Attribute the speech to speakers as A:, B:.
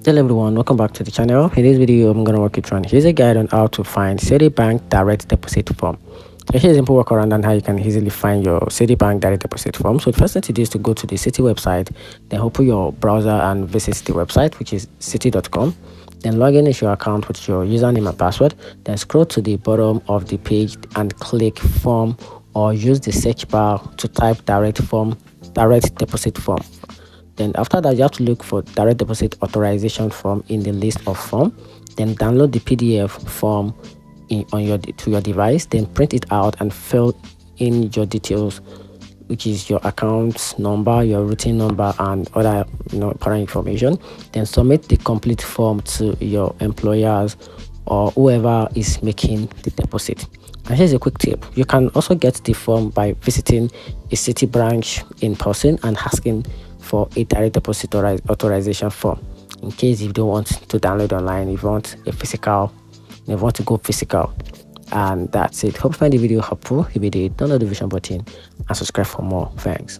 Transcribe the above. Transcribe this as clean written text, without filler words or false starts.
A: Hello everyone, welcome back to the channel. In this video, I'm going to walk you through here's a guide on how to find Citibank direct deposit form. So here's a simple workaround on how you can easily find your Citibank direct deposit form. So the first thing to do is to go to the Citi website, then open your browser and visit the website, which is citi.com. Then log in into your account with your username and password. Then scroll to the bottom of the page and click form, or use the search bar to type direct deposit form. Then after that, you have to look for direct deposit authorization form in the list of form. Then download the PDF form to your device. Then print it out and fill in your details, which is your account number, your routing number, and other important information. Then submit the complete form to your employers or whoever is making the deposit. And here's a quick tip: you can also get the form by visiting a Citi branch in person and asking for a direct deposit authorization form. In case you don't want to download online, if you want a physical, you want to go physical. And that's it. Hope you find the video helpful. If you did, download the vision button and subscribe for more. Thanks.